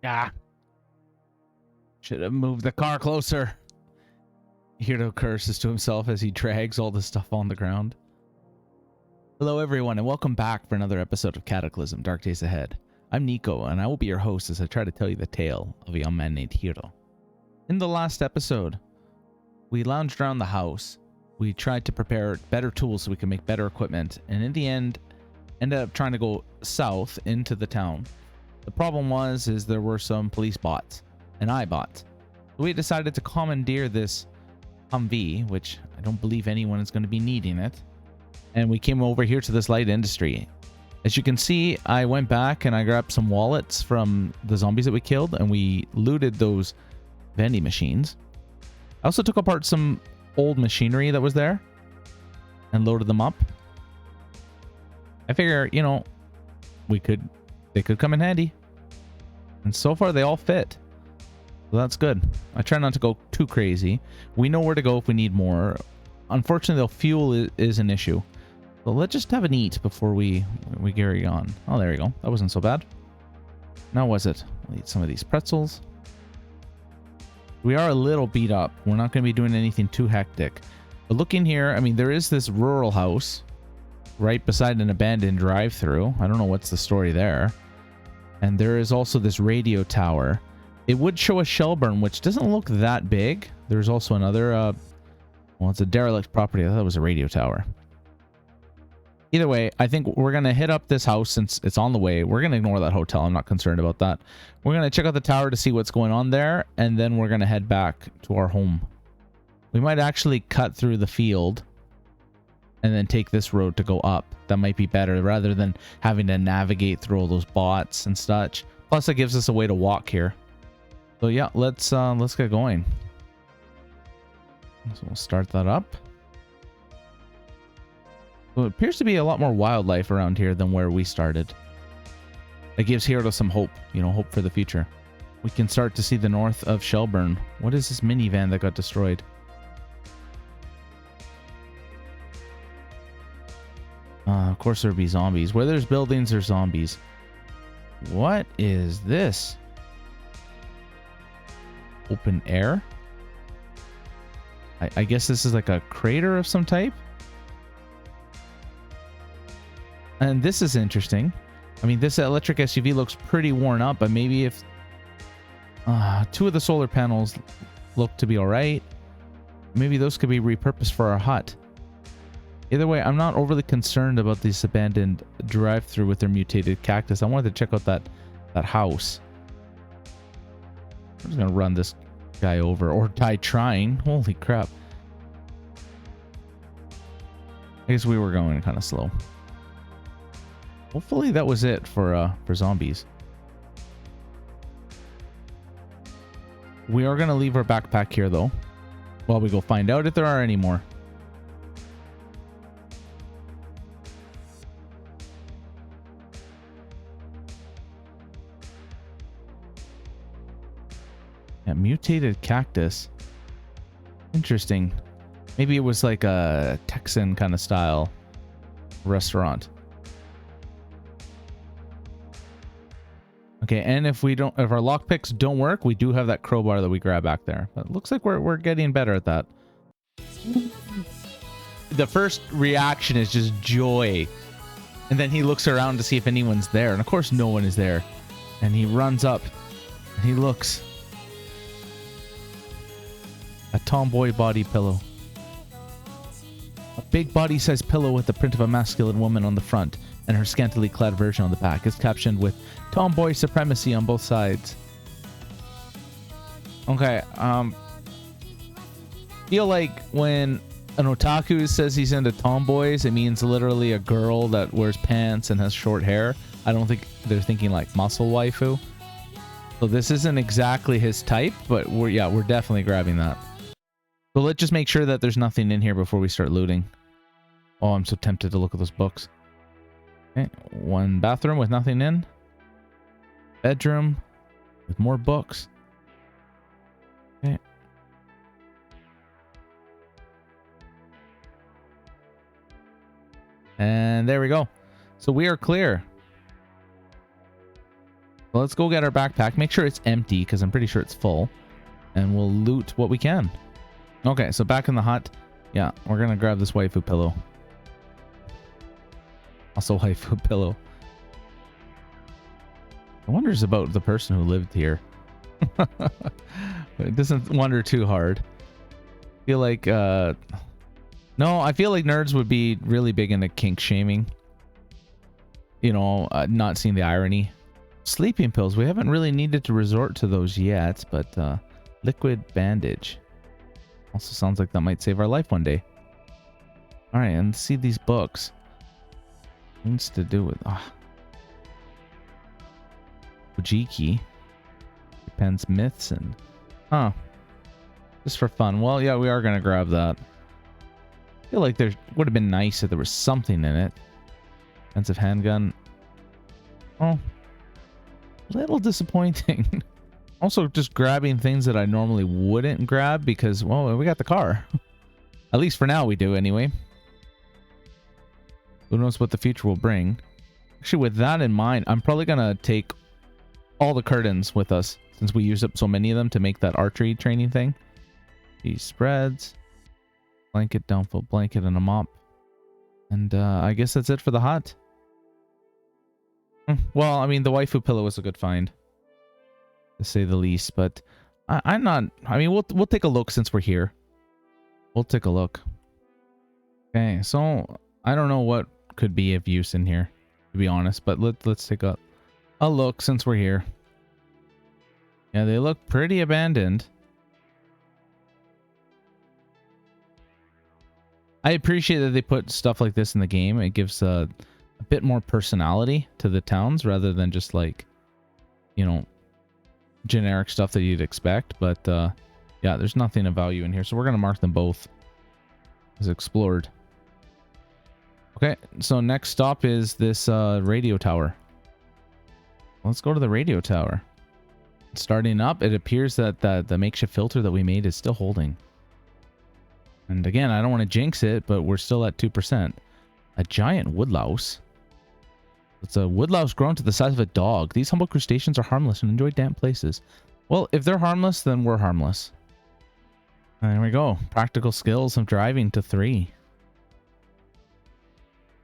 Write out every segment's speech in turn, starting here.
Ah, should have moved the car closer. Heero curses to himself as he drags all the stuff on the ground. Hello everyone and welcome back for another episode of Cataclysm Dark Days Ahead. I'm Niko and I will be your host as I try to tell you the tale of a young man named Heero. In the last episode, we lounged around the house. We tried to prepare better tools so we could make better equipment, and in the end, ended up trying to go south into the town. The problem was there were some police bots and iBots. So we decided to commandeer this Humvee, which I don't believe anyone is going to be needing it. And we came over here to this light industry. As you can see, I went back and I grabbed some wallets from the zombies that we killed, and we looted those vending machines. I also took apart some old machinery that was there and loaded them up. I figure, you know, they could come in handy. And so far they all fit. So that's good. I try not to go too crazy. We know where to go if we need more. Unfortunately, the fuel is an issue. So let's just have an eat before we carry on. Oh, there we go. That wasn't so bad. Now was it? I'll eat some of these pretzels. We are a little beat up. We're not going to be doing anything too hectic. But looking here, I mean, there is this rural house right beside an abandoned drive-thru. I don't know what's the story there. And there is also this radio tower. It would show a shell burn, which doesn't look that big. There's also another, well, it's a derelict property. I thought it was a radio tower. Either way, I think we're going to hit up this house since it's on the way. We're going to ignore that hotel. I'm not concerned about that. We're going to check out the tower to see what's going on there, and then we're going to head back to our home. We might actually cut through the field and then take this road to go up. That might be better rather than having to navigate through all those bots and such. Plus, it gives us a way to walk here. So yeah, let's get going. So we'll start that up. So it appears to be a lot more wildlife around here than where we started. It gives Heero some hope, you know, hope for the future. We can start to see the north of Shelburne. What is this minivan that got destroyed? Of course there'll be zombies. Where there's buildings, there's zombies. What is this? Open air? I guess this is like a crater of some type. And this is interesting. I mean, this electric SUV looks pretty worn up, but maybe if two of the solar panels look to be all right, maybe those could be repurposed for our hut. Either way, I'm not overly concerned about this abandoned drive-thru with their mutated cactus. I wanted to check out that house. I'm just gonna run this guy over, or die trying. Holy crap. I guess we were going kind of slow. Hopefully that was it for zombies. We are gonna leave our backpack here though, while we go find out if there are any more. Yeah, mutated cactus. Interesting. Maybe it was like a Texan kind of style restaurant. Okay, and if our lockpicks don't work, we do have that crowbar that we grab back there. But it looks like we're getting better at that. The first reaction is just joy. And then he looks around to see if anyone's there. And of course no one is there. And he runs up and he looks. A tomboy body pillow. A big body-sized pillow with the print of a masculine woman on the front and her scantily clad version on the back is captioned with tomboy supremacy on both sides. Okay, feel like when an otaku says he's into tomboys, it means literally a girl that wears pants and has short hair. I don't think they're thinking like muscle waifu. So this isn't exactly his type, but we're definitely grabbing that. So let's just make sure that there's nothing in here before we start looting. Oh, I'm so tempted to look at those books. Okay, one bathroom with nothing in. Bedroom with more books. Okay. And there we go. So we are clear. So let's go get our backpack. Make sure it's empty because I'm pretty sure it's full. And we'll loot what we can. Okay, so back in the hut. Yeah, we're going to grab this waifu pillow. Also waifu pillow. I wonders about the person who lived here. It doesn't wonder too hard. I feel like, no, I feel like nerds would be really big into kink shaming. You know, not seeing the irony. Sleeping pills. We haven't really needed to resort to those yet, but liquid bandage. Also sounds like that might save our life one day. All right, and see these books. Things to do with Ojiki. Depends myths and just for fun. Well, yeah, we are gonna grab that. I feel like there would have been nice if there was something in it. Expensive handgun. Oh, a little disappointing. Also, just grabbing things that I normally wouldn't grab because, well, we got the car. At least for now we do anyway. Who knows what the future will bring. Actually, with that in mind, I'm probably gonna take all the curtains with us since we used up so many of them to make that archery training thing. These spreads. Blanket, downfall blanket, and a mop. And I guess that's it for the hut. Well, I mean, the waifu pillow was a good find, to say the least. But I'm not. I mean, we'll take a look since we're here. We'll take a look. Okay, so I don't know what could be of use in here, to be honest. But let's take a look since we're here. Yeah, they look pretty abandoned. I appreciate that they put stuff like this in the game. It gives a bit more personality to the towns rather than just like, you know, generic stuff that you'd expect. But yeah, there's nothing of value in here. So we're going to mark them both as explored. Okay, so next stop is this radio tower. Let's go to the radio tower. Starting up, it appears that the makeshift filter that we made is still holding. And again, I don't want to jinx it, but we're still at 2%. A giant woodlouse. It's a woodlouse grown to the size of a dog. These humble crustaceans are harmless and enjoy damp places. Well, if they're harmless, then we're harmless. And there we go. Practical skills of driving to 3.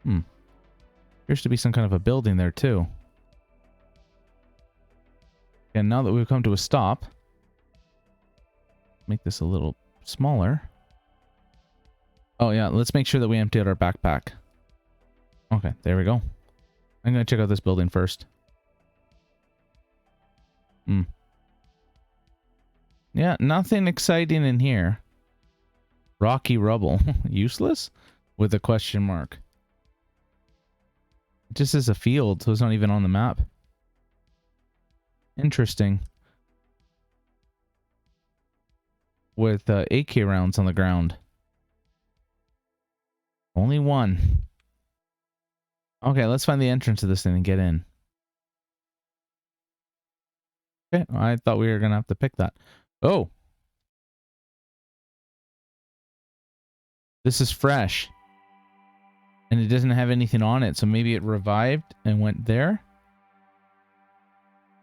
Appears to be some kind of a building there too. And now that we've come to a stop, make this a little smaller. Oh yeah, let's make sure that we empty out our backpack. Okay, there we go. I'm gonna check out this building first. Yeah, nothing exciting in here. Rocky rubble. Useless? With a question mark. It just is a field, so it's not even on the map. Interesting. With AK rounds on the ground. Only one. Okay, let's find the entrance to this thing and get in. Okay, I thought we were going to have to pick that. Oh! This is fresh. And it doesn't have anything on it, so maybe it revived and went there?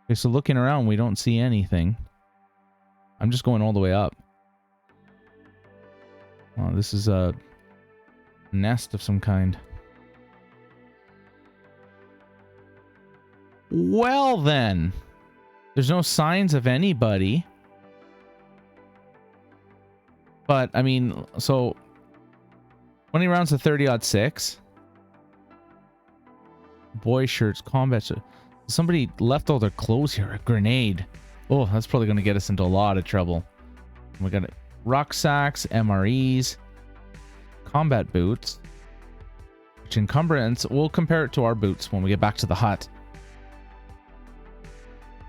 Okay, so looking around, we don't see anything. I'm just going all the way up. Oh, this is a nest of some kind. Well then, there's no signs of anybody. But I mean, so 20 rounds to 30-06. Boy shirts, combat shirts. Somebody left all their clothes here. A grenade. Oh, that's probably going to get us into a lot of trouble. We got rucksacks, MREs, combat boots. Which encumbrance, we'll compare it to our boots when we get back to the hut.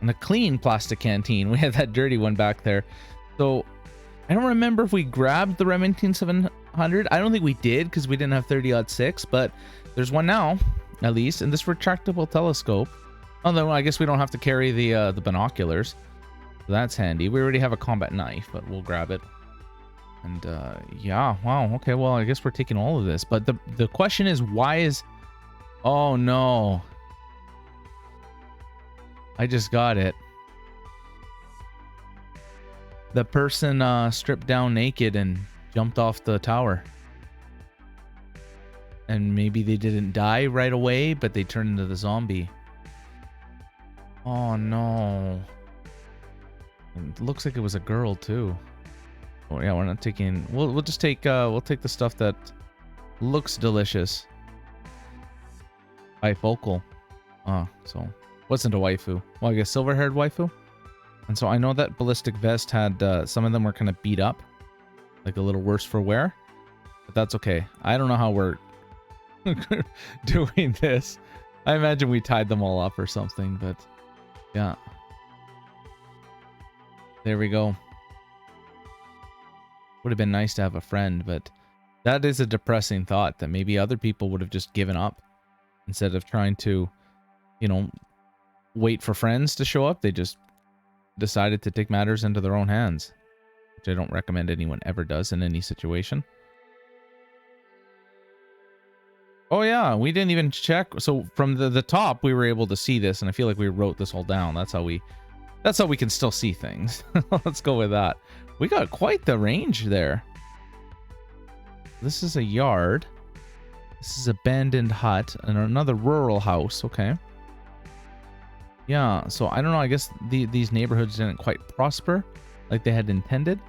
And a clean plastic canteen. We had that dirty one back there. So, I don't remember if we grabbed the Remington 700. I don't think we did because we didn't have 30-06, but there's one now, at least. And this retractable telescope. Although, I guess we don't have to carry the binoculars. So that's handy. We already have a combat knife, but we'll grab it. And, yeah, wow, okay, well, I guess we're taking all of this. But the question is, why is... Oh, no. I just got it. The person stripped down naked and jumped off the tower. And maybe they didn't die right away, but they turned into the zombie. Oh no. It looks like it was a girl too. Oh yeah, we're not taking. We'll just take. We'll take the stuff that looks delicious. Bifocal. So wasn't a waifu. Well, I guess silver-haired waifu. And so I know that ballistic vest had some of them were kind of beat up, like a little worse for wear. But that's okay. I don't know how we're doing this. I imagine we tied them all up or something, but yeah. There we go. Would have been nice to have a friend, but that is a depressing thought that maybe other people would have just given up instead of trying to, you know, wait for friends to show up. They just decided to take matters into their own hands, which I don't recommend anyone ever does in any situation. Oh yeah, we didn't even check. So from the top, we were able to see this, and I feel like we wrote this all down. That's how we can still see things. Let's go with that. We got quite the range there. This is a yard. This is abandoned hut and another rural house. Okay. Yeah, so I don't know. I guess these neighborhoods didn't quite prosper like they had intended.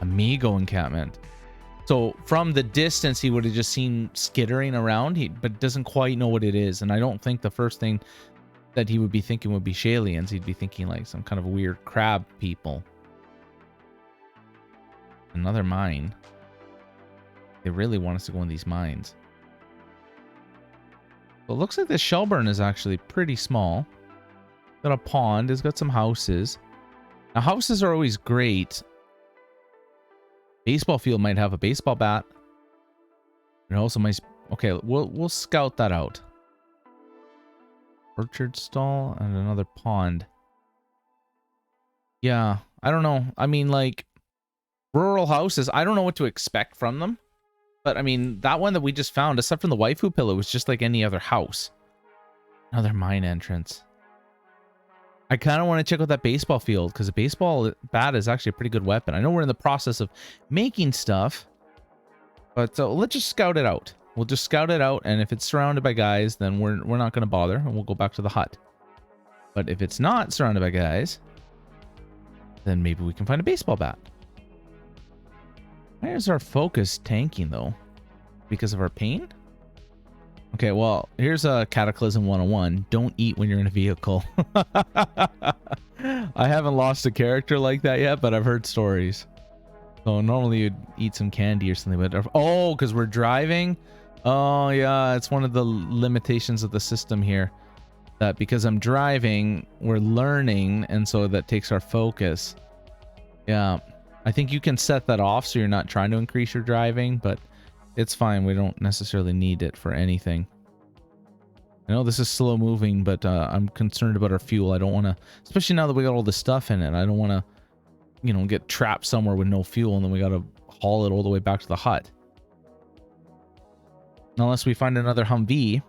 Amigo encampment. So from the distance, he would have just seen skittering around, but doesn't quite know what it is. And I don't think the first thing that he would be thinking would be Shalians. He'd be thinking like some kind of weird crab people. Another mine. They really want us to go in these mines. Well, it looks like this Shelburne is actually pretty small. Got a pond. It's got some houses. Now, houses are always great. Baseball field might have a baseball bat. It also might... Okay, we'll scout that out. Orchard stall and another pond. Yeah, I don't know. I mean, like, rural houses, I don't know what to expect from them. But, I mean, that one that we just found, except from the waifu pillow, was just like any other house. Another mine entrance. I kind of want to check out that baseball field, because a baseball bat is actually a pretty good weapon. I know we're in the process of making stuff, but let's just scout it out. We'll just scout it out, and if it's surrounded by guys, then we're not going to bother, and we'll go back to the hut. But if it's not surrounded by guys, then maybe we can find a baseball bat. Why is our focus tanking, though? Because of our pain? Okay, well, here's a Cataclysm 101. Don't eat when you're in a vehicle. I haven't lost a character like that yet, but I've heard stories. So normally you'd eat some candy or something, but... Oh, because we're driving? Oh, yeah, it's one of the limitations of the system here. That because I'm driving, we're learning, and so that takes our focus. Yeah, I think you can set that off so you're not trying to increase your driving, but it's fine. We don't necessarily need it for anything. I know this is slow moving, but I'm concerned about our fuel. I don't want to, especially now that we got all this stuff in it, I don't want to, you know, get trapped somewhere with no fuel and then we got to haul it all the way back to the hut. Unless we find another Humvee,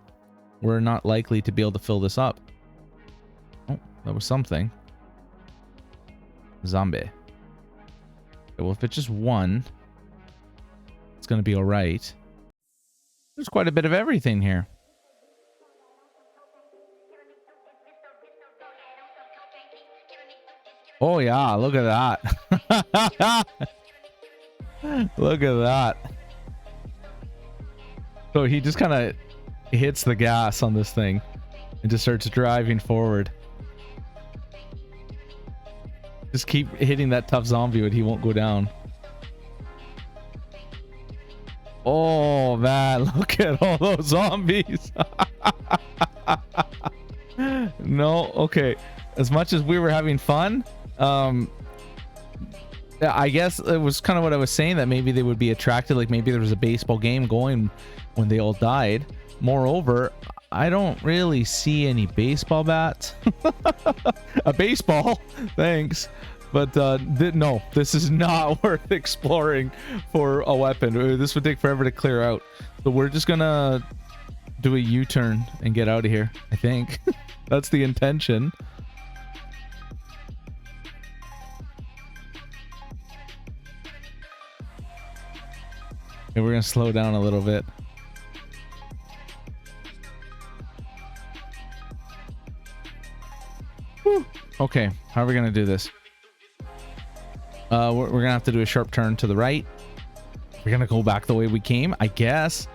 we're not likely to be able to fill this up. Oh, that was something. Zombie. Okay, well, if it's just one, it's going to be all right. There's quite a bit of everything here. Oh, yeah, look at that. Look at that. So he just kind of hits the gas on this thing and just starts driving forward. Just keep hitting that tough zombie but he won't go down. Oh man, look at all those zombies. No, okay. As much as we were having fun, I guess it was kind of what I was saying, that maybe they would be attracted, like maybe there was a baseball game going when they all died. Moreover, I don't really see any baseball bats. A baseball, thanks. But no, this is not worth exploring for a weapon. This would take forever to clear out. So we're just gonna do a U-turn and get out of here, I think. That's the intention. Okay, we're gonna slow down a little bit. Whew. Okay, how are we gonna do this? We're gonna have to do a sharp turn to the right. We're gonna go back the way we came, I guess.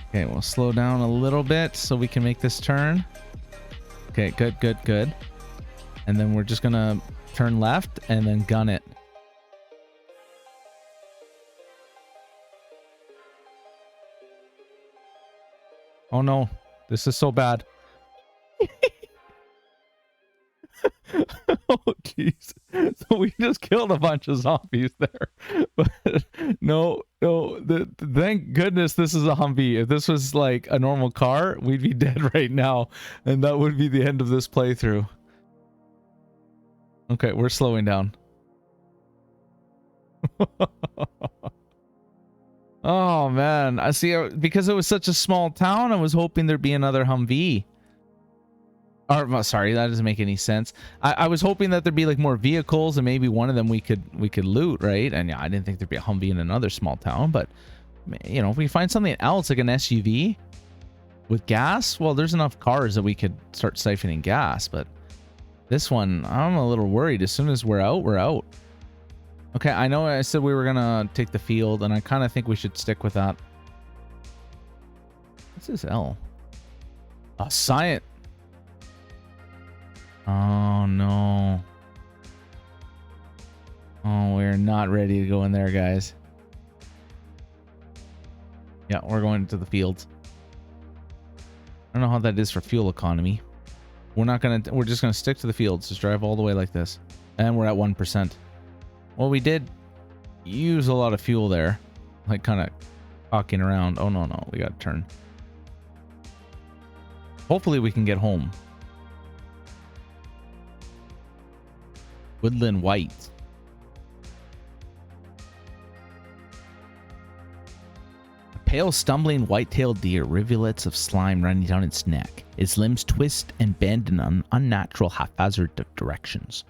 Okay, we'll slow down a little bit so we can make this turn. Okay, good, good, good. And then we're just gonna turn left and then gun it. Oh no, this is so bad. Oh jeez. So we just killed a bunch of zombies there. But no, thank goodness this is a Humvee. If this was like a normal car, we'd be dead right now. And that would be the end of this playthrough. Okay, we're slowing down. Oh man, I see. Because it was such a small town, I was hoping there'd be another Humvee. Or sorry, that doesn't make any sense. I was hoping that there'd be like more vehicles and maybe one of them we could loot, right? And yeah, I didn't think there'd be a Humvee in another small town, but you know, if we find something else like an SUV with gas, well, there's enough cars that we could start siphoning gas. But this one, I'm a little worried. As soon as we're out, we're out. Okay, I know I said we were gonna take the field, and I kind of think we should stick with that. What's this L? A science. Oh no. Oh, we're not ready to go in there, guys. Yeah, we're going to the fields. I don't know how that is for fuel economy. We're just gonna stick to the fields. Just drive all the way like this. And we're at 1%. Well, we did use a lot of fuel there. Like kind of talking around. Oh no, we gotta turn. Hopefully we can get home. Woodland white. A pale, stumbling, white-tailed deer, rivulets of slime running down its neck. Its limbs twist and bend in unnatural, haphazard directions.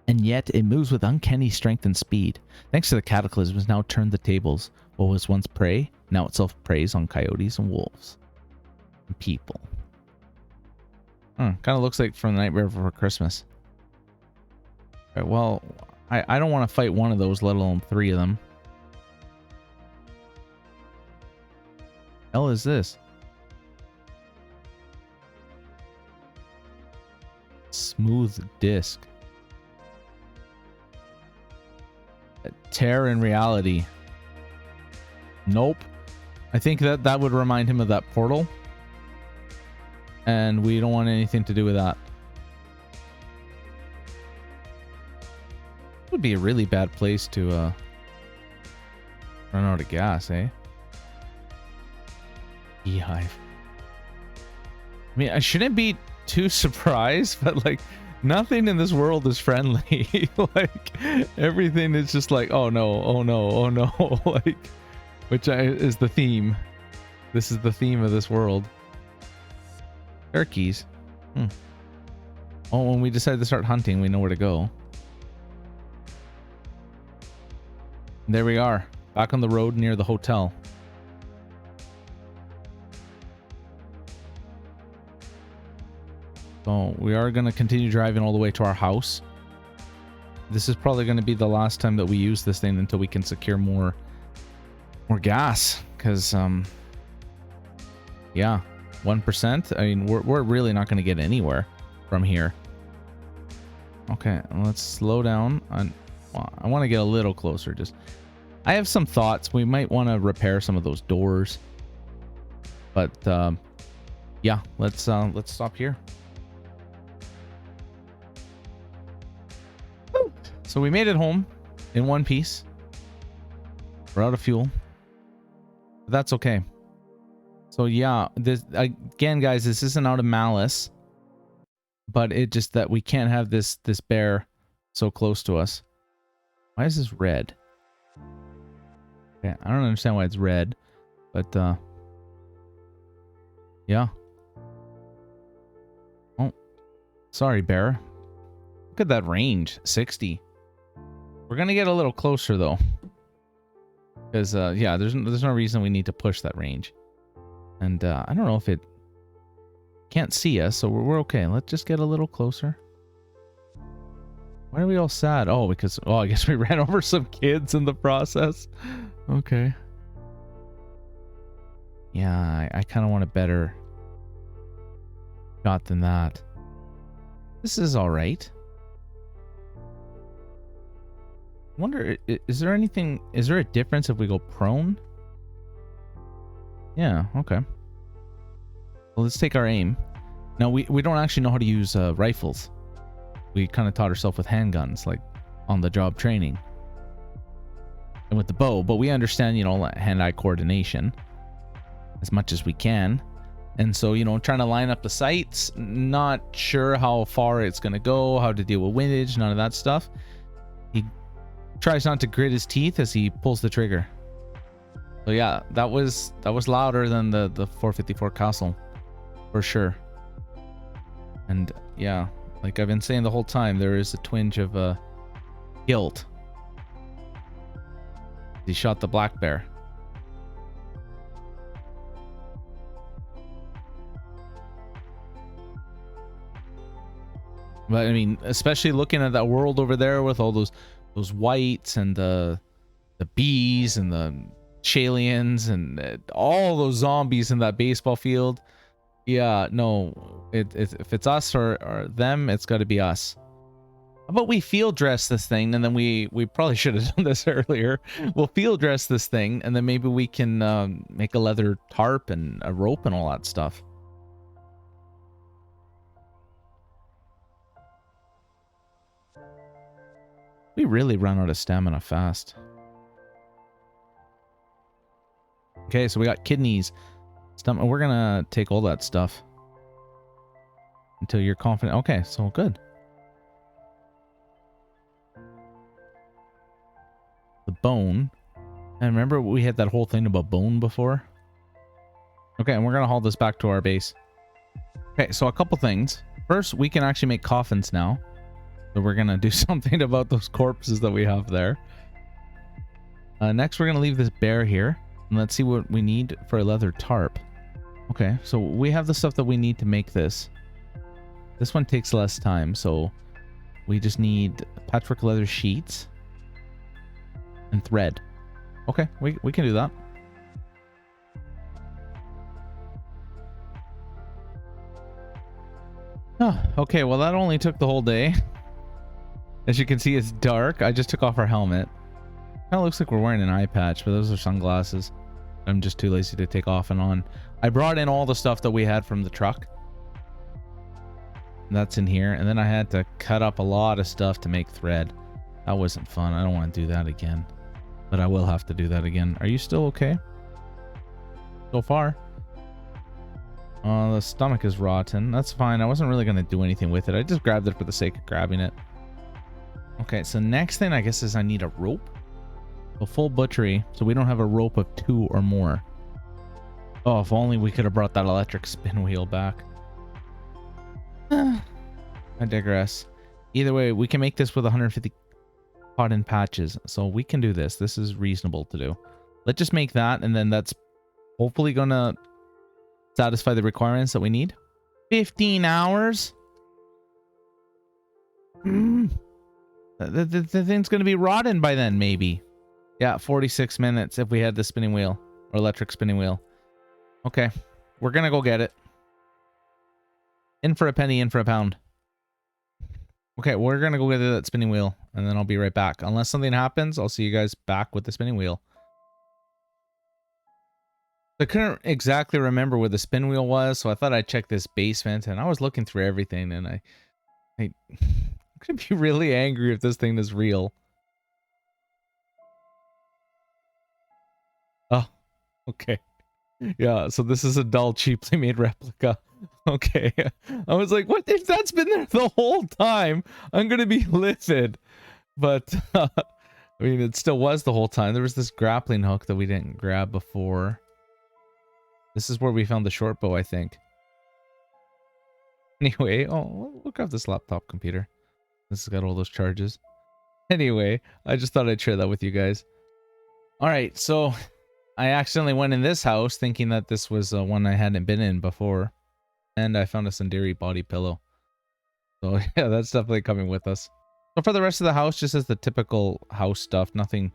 And yet, it moves with uncanny strength and speed. Thanks to the Cataclysm, has now turned the tables. What was once prey, now itself preys on coyotes and wolves. And people. Kind of looks like from the Nightmare Before Christmas. Right, well, I don't want to fight one of those, let alone 3 of them. Hell is this? Smooth disc. Tear in reality. Nope. I think that would remind him of that portal. And we don't want anything to do with that. Would be a really bad place to run out of gas, eh? Beehive. I mean, I shouldn't be too surprised, but like nothing in this world is friendly. Like everything is just like, oh no, oh no, oh no. Like, which is the theme. This is the theme of this world. Turkeys. Oh, when we decide to start hunting, we know where to go. There we are, back on the road near the hotel. So we are going to continue driving all the way to our house. This is probably going to be the last time that we use this thing until we can secure more gas. Because, yeah, 1%. I mean, we're really not going to get anywhere from here. Okay, let's slow down. I want to get a little closer. I have some thoughts. We might want to repair some of those doors. But, yeah, let's stop here. So we made it home in one piece. We're out of fuel. But that's okay. So yeah, this again, guys, this isn't out of malice. But it just that we can't have this bear so close to us. Why is this red? Okay, I don't understand why it's red. But yeah. Oh. Sorry, bear. Look at that range, 60. We're gonna get a little closer though, because yeah, there's no reason we need to push that range. And I don't know if it can't see us, so we're okay. Let's just get a little closer. Why are we all sad? Oh, because I guess we ran over some kids in the process. Okay. Yeah, I kind of want a better shot than that. This is all right. Wonder, is there a difference if we go prone? Yeah, okay. Well, let's take our aim. Now, we don't actually know how to use rifles. We kind of taught ourselves with handguns, like on the job training. And with the bow, but we understand, you know, hand-eye coordination as much as we can. And so, you know, trying to line up the sights, not sure how far it's going to go, how to deal with windage, none of that stuff. He tries not to grit his teeth as he pulls the trigger. So yeah, that was louder than the 454 Castle, for sure. And yeah, like I've been saying the whole time, there is a twinge of guilt. He shot the black bear. But I mean, especially looking at that world over there with all those whites and the bees and the Shalians and all those zombies in that baseball field. Yeah, no, if it's us or them, it's got to be us. How about we field dress this thing, and then we probably should have done this earlier. We'll field dress this thing, and then maybe we can make a leather tarp and a rope and all that stuff. We really run out of stamina fast. Okay, so we got kidneys. We're gonna take all that stuff until you're confident. Okay, so good. The bone. And remember we had that whole thing about bone before? Okay, and we're gonna haul this back to our base. Okay, so a couple things. First, we can actually make coffins now. So we're gonna do something about those corpses that we have there. Next, we're gonna leave this bear here. And let's see what we need for a leather tarp. Okay, so we have the stuff that we need to make this. This one takes less time, so we just need patchwork leather sheets and thread. Okay, we can do that. Oh, okay, well that only took the whole day. As you can see, it's dark. I just took off our helmet. Kind of looks like we're wearing an eye patch, but those are sunglasses. I'm just too lazy to take off and on. I brought in all the stuff that we had from the truck. That's in here. And then I had to cut up a lot of stuff to make thread. That wasn't fun. I don't want to do that again. But I will have to do that again. Are you still okay? So far? The stomach is rotten. That's fine. I wasn't really going to do anything with it. I just grabbed it for the sake of grabbing it. Okay, so next thing I guess is I need a rope. A full butchery, so we don't have a rope of 2 or more. Oh, if only we could have brought that electric spin wheel back. I digress. Either way, we can make this with 150 cotton patches, so we can do this. This is reasonable to do. Let's just make that, and then that's hopefully gonna satisfy the requirements that we need. 15 hours? The thing's gonna be rotten by then, maybe. Yeah, 46 minutes if we had the spinning wheel or electric spinning wheel. Okay, we're gonna go get it. In for a penny, in for a pound. Okay, we're gonna go get that spinning wheel and then I'll be right back. Unless something happens, I'll see you guys back with the spinning wheel. I couldn't exactly remember where the spin wheel was, so I thought I'd check this basement, and I was looking through everything, and I'm gonna be really angry if this thing is real. Oh, okay. Yeah, so this is a dull, cheaply made replica. Okay. I was like, what if that's been there the whole time? I'm gonna be livid. But, I mean, it still was the whole time. There was this grappling hook that we didn't grab before. This is where we found the short bow, I think. Anyway, oh, we'll grab this laptop computer. This has got all those charges. Anyway, I just thought I'd share that with you guys. Alright, so I accidentally went in this house thinking that this was one I hadn't been in before. And I found a Sundari body pillow. So yeah, that's definitely coming with us. So for the rest of the house, just as the typical house stuff, nothing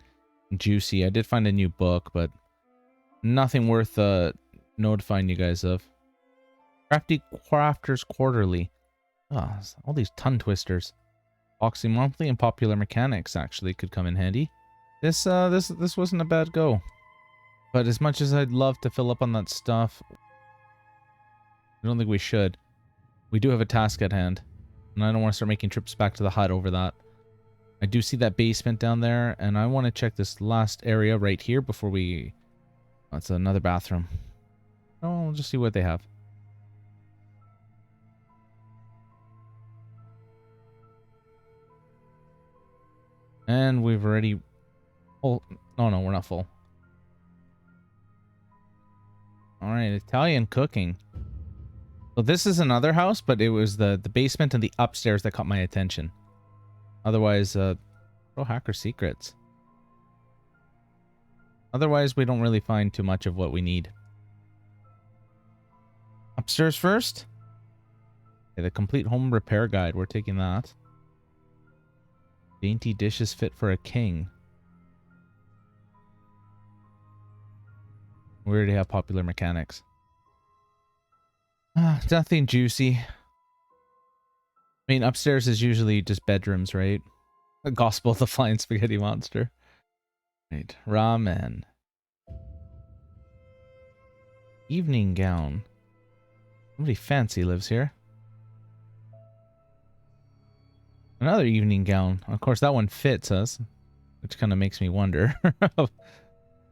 juicy. I did find a new book, but nothing worth notifying you guys of. Crafty Crafters Quarterly. Oh, all these tongue twisters. Boxing Monthly and Popular Mechanics actually could come in handy. This wasn't a bad go. But as much as I'd love to fill up on that stuff, I don't think we should. We do have a task at hand. And I don't want to start making trips back to the hut over that. I do see that basement down there, and I want to check this last area right here before we... That's another bathroom. Oh, we'll just see what they have. And we've already... Oh, no, we're not full. Alright, Italian cooking. So this is another house, but it was the basement and the upstairs that caught my attention. Otherwise, hacker secrets. Otherwise, we don't really find too much of what we need. Upstairs first? Okay, the complete home repair guide. We're taking that. Dainty dishes fit for a king. We already have popular mechanics. Nothing juicy. I mean, upstairs is usually just bedrooms, right? The Gospel of the Flying Spaghetti Monster. Right. Ramen. Evening gown. Somebody fancy lives here. Another evening gown. Of course, that one fits us, which kind of makes me wonder.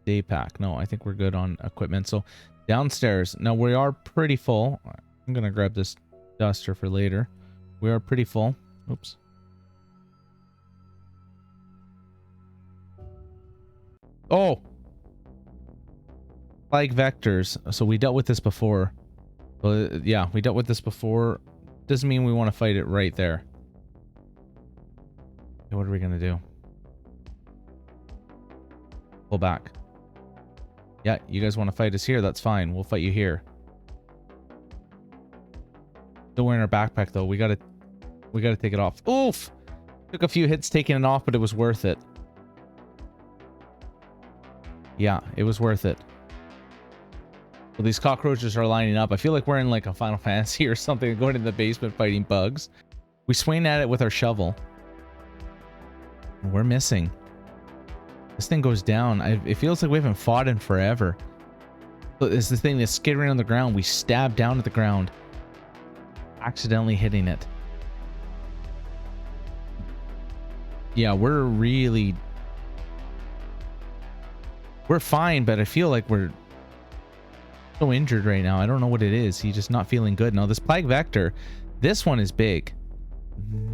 Day pack. No, I think we're good on equipment. So downstairs. Now we are pretty full. I'm going to grab this duster for later. We are pretty full. Oops. Oh! Flag vectors. So we dealt with this before. Yeah, we dealt with this before. Doesn't mean we want to fight it right there. Okay, what are we going to do? Pull back. Yeah, you guys want to fight us here? That's fine. We'll fight you here. Still wearing our backpack though. We gotta take it off. Oof! Took a few hits taking it off, but it was worth it. Yeah, it was worth it. Well, these cockroaches are lining up. I feel like we're in like a Final Fantasy or something, going in the basement fighting bugs. We swing at it with our shovel. We're missing. This thing goes down. It feels like we haven't fought in forever. But it's the thing that's skittering on the ground. We stab down at the ground, accidentally hitting it. Yeah, we're fine, but I feel like we're so injured right now. I don't know what it is. He's just not feeling good. Now, this plague vector, this one is big.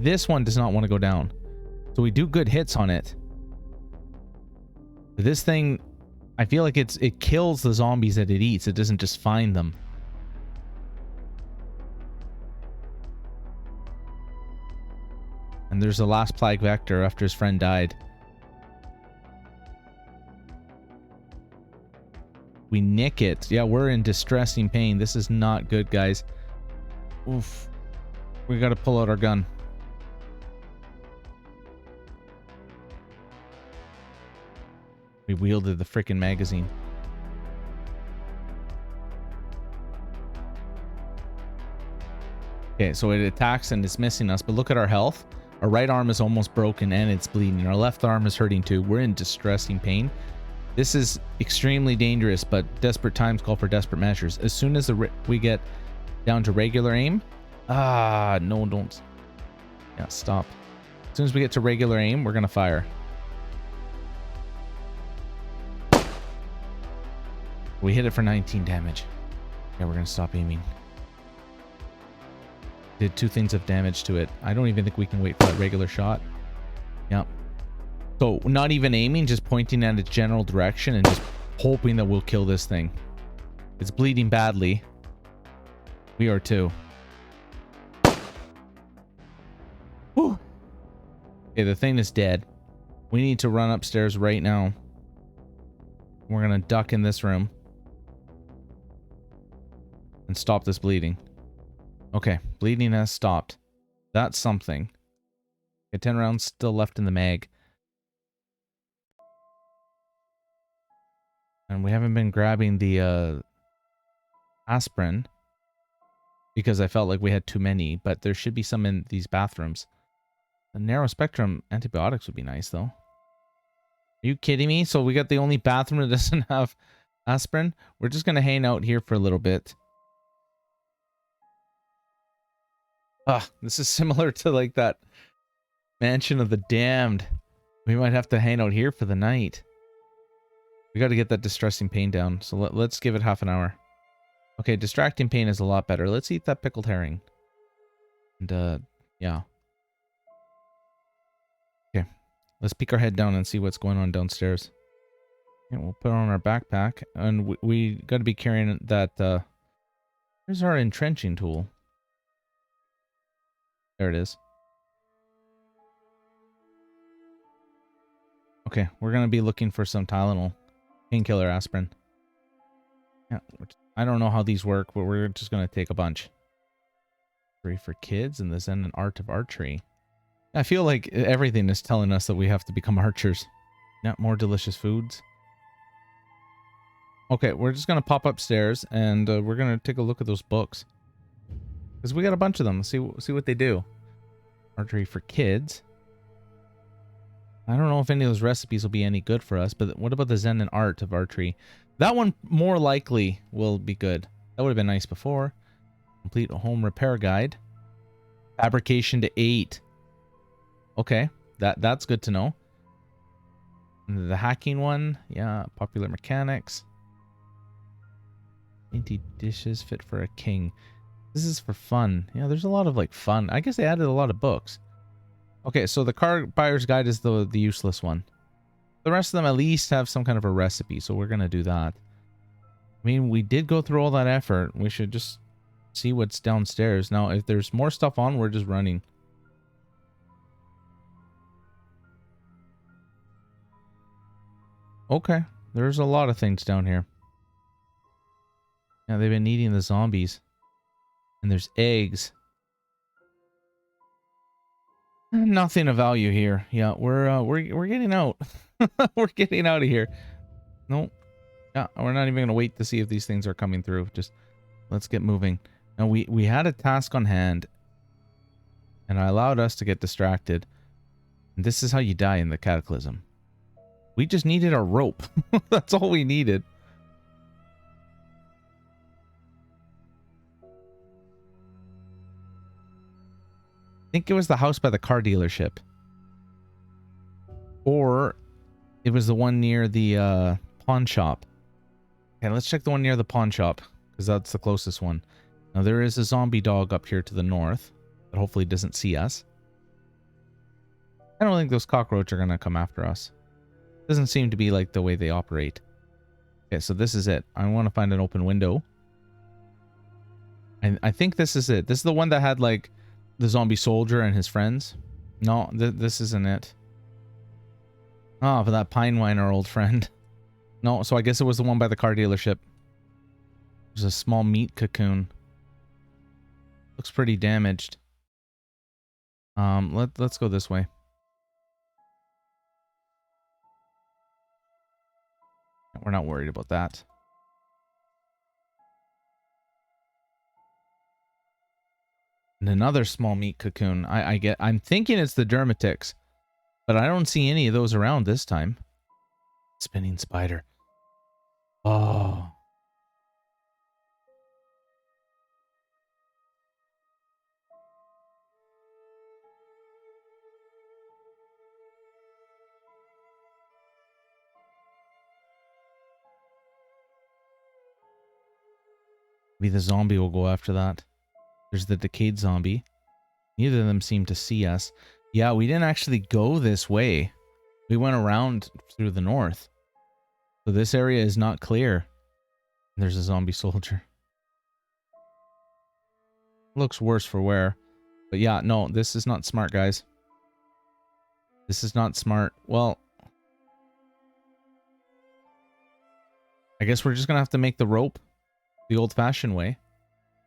This one does not want to go down. So we do good hits on it. This thing, I feel like it kills the zombies that it eats. It doesn't just find them. And there's the last plague vector after his friend died. We nick it. Yeah, we're in distressing pain. This is not good, guys. Oof. We gotta pull out our gun. We wielded the freaking magazine. Okay, so it attacks and it's missing us, but look at our health. Our right arm is almost broken and it's bleeding. Our left arm is hurting too. We're in distressing pain. This is extremely dangerous, but desperate times call for desperate measures. As soon as we get down to regular aim... no, don't. Yeah, stop. As soon as we get to regular aim, we're going to fire. We hit it for 19 damage. Yeah, we're going to stop aiming. Did 2 things of damage to it. I don't even think we can wait for that regular shot. Yep. So, not even aiming, just pointing at its general direction and just hoping that we'll kill this thing. It's bleeding badly. We are too. Whew. Okay, the thing is dead. We need to run upstairs right now. We're gonna duck in this room. And stop this bleeding. Okay, bleeding has stopped. That's something. Okay, 10 rounds still left in the mag. And we haven't been grabbing the aspirin. Because I felt like we had too many. But there should be some in these bathrooms. A narrow spectrum antibiotics would be nice though. Are you kidding me? So we got the only bathroom that doesn't have aspirin? We're just gonna hang out here for a little bit. This is similar to like that Mansion of the Damned. We might have to hang out here for the night. We got to get that distressing pain down. So let's give it half an hour. Okay, distracting pain is a lot better. Let's eat that pickled herring. And, yeah. Okay, let's peek our head down and see what's going on downstairs. Yeah, we'll put on our backpack. And we got to be carrying that, Where's our entrenching tool? There it is. Okay, we're going to be looking for some Tylenol. Painkiller aspirin. Yeah, I don't know how these work, but we're just going to take a bunch. Free for kids and the Zen and Art of Archery. I feel like everything is telling us that we have to become archers. Not more delicious foods. Okay, we're just going to pop upstairs and we're going to take a look at those books. Because we got a bunch of them. See what they do. Archery for kids. I don't know if any of those recipes will be any good for us, but what about the Zen and Art of Archery? That one more likely will be good. That would have been nice before. Complete home repair guide. Fabrication to 8. Okay, that's good to know. And the hacking one, yeah, popular mechanics. Dainty dishes fit for a king. This is for fun. Yeah, there's a lot of like fun. I guess they added a lot of books. Okay, so the car buyer's guide is the useless one. The rest of them at least have some kind of a recipe, so we're gonna do that. I mean, we did go through all that effort. We should just see what's downstairs. Now, if there's more stuff on, we're just running. Okay, there's a lot of things down here. Yeah, they've been eating the zombies. And there's eggs. Nothing of value here. Yeah, we're getting out. We're getting out of here. No. Yeah, we're not even gonna wait to see if these things are coming through. Just let's get moving. Now we had a task on hand. And I allowed us to get distracted. And this is how you die in the Cataclysm. We just needed a rope. That's all we needed. I think it was the house by the car dealership. Or it was the one near the pawn shop. Okay, let's check the one near the pawn shop. Because that's the closest one. Now there is a zombie dog up here to the north. That hopefully doesn't see us. I don't think those cockroaches are going to come after us. Doesn't seem to be like the way they operate. Okay, so this is it. I want to find an open window. And I think this is it. This is the one that had like the zombie soldier and his friends. No, this isn't it. Oh, but that pine wine, our old friend. No, so I guess it was the one by the car dealership. There's a small meat cocoon. Looks pretty damaged. Let's go this way. We're not worried about that. And another small meat cocoon. I'm thinking it's the dermatics, but I don't see any of those around this time. Spinning spider. Oh. Maybe the zombie will go after that. There's the decayed zombie. Neither of them seem to see us. Yeah, we didn't actually go this way. We went around through the north. So this area is not clear. There's a zombie soldier. Looks worse for wear. But yeah, no, this is not smart, guys. This is not smart. Well, I guess we're just gonna have to make the rope the old-fashioned way.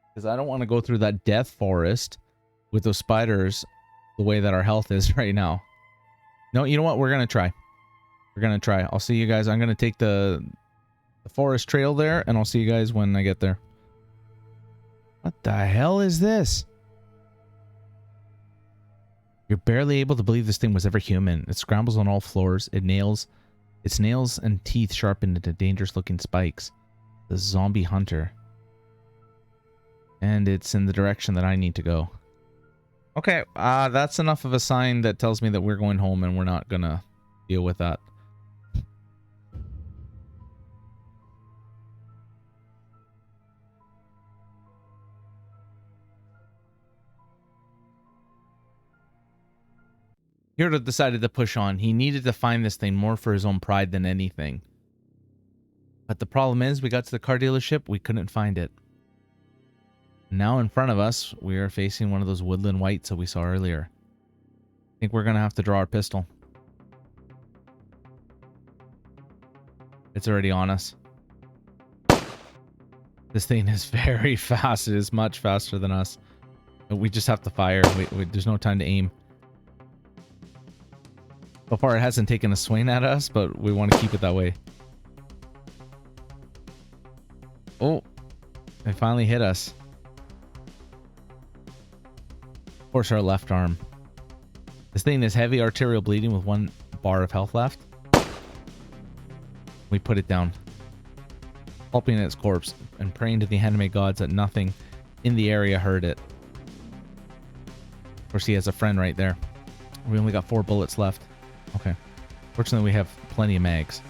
Because I don't want to go through that death forest with those spiders the way that our health is right now. No, you know what? We're gonna try. We're gonna try. I'll see you guys. I'm gonna take the forest trail there, and I'll see you guys when I get there. What the hell is this? You're barely able to believe this thing was ever human. It scrambles on all floors. Its nails and teeth sharpened into dangerous-looking spikes. The zombie hunter. And it's in the direction that I need to go. Okay, that's enough of a sign that tells me that we're going home and we're not gonna deal with that. Heero decided to push on. He needed to find this thing more for his own pride than anything. But the problem is, we got to the car dealership, we couldn't find it. Now in front of us, we are facing one of those woodland whites that we saw earlier. I think we're going to have to draw our pistol. It's already on us. This thing is very fast. It is much faster than us. We just have to fire. There's no time to aim. So far, it hasn't taken a swing at us, but we want to keep it that way. Oh, it finally hit us. Of course, our left arm. This thing is heavy arterial bleeding with 1 bar of health left. We put it down, pulping its corpse and praying to the anime gods that nothing in the area heard it. Of course, he has a friend right there. We only got 4 bullets left. Okay. Fortunately, we have plenty of mags.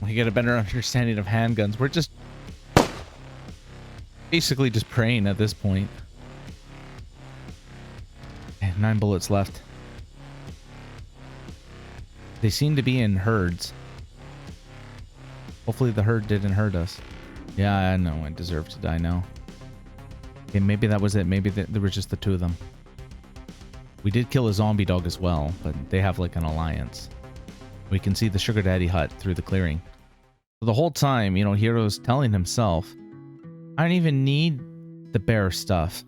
We get a better understanding of handguns. We're just basically just praying at this point. Okay, 9 bullets left. They seem to be in herds. Hopefully the herd didn't hurt us. Yeah, I know. I deserve to die now. Okay, maybe that was it. Maybe there were just the 2 of them. We did kill a zombie dog as well, but they have like an alliance. We can see the sugar daddy hut through the clearing. So the whole time, you know, Heero's telling himself, I don't even need the bear stuff.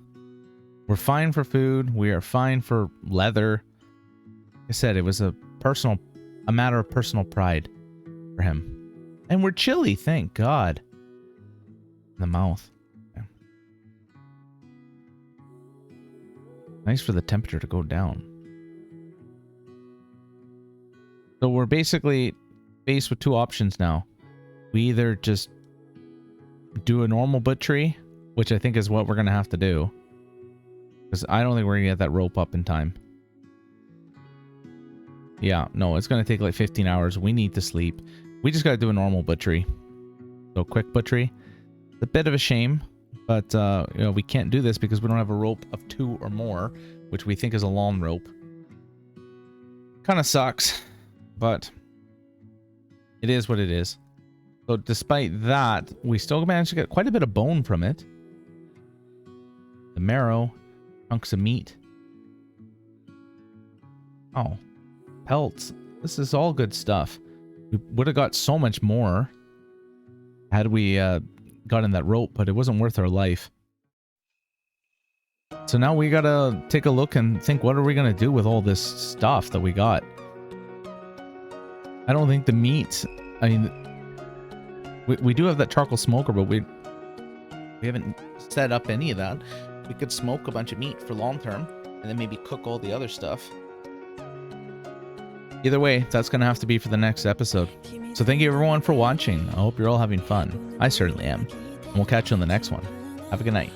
We're fine for food. We are fine for leather. Like I said, it was a matter of personal pride for him. And we're chilly, thank God. In the mouth. Okay. Nice for the temperature to go down. So we're basically faced with 2 options now. We either just do a normal butchery, which I think is what we're going to have to do. Because I don't think we're going to get that rope up in time. Yeah, no, it's going to take like 15 hours. We need to sleep. We just got to do a normal butchery. So quick butchery. It's a bit of a shame, but you know, we can't do this because we don't have a rope of 2 or more, which we think is a long rope. Kind of sucks, but it is what it is. So despite that, we still managed to get quite a bit of bone from it. The marrow, chunks of meat. Oh, pelts. This is all good stuff. We would have got so much more had we gotten that rope, but it wasn't worth our life. So now we gotta take a look and think, what are we gonna do with all this stuff that we got? I don't think the meat, I mean, we do have that charcoal smoker, but we haven't set up any of that. We could smoke a bunch of meat for long term and then maybe cook all the other stuff. Either way, that's going to have to be for the next episode. So thank you everyone for watching. I hope you're all having fun. I certainly am. And we'll catch you on the next one. Have a good night.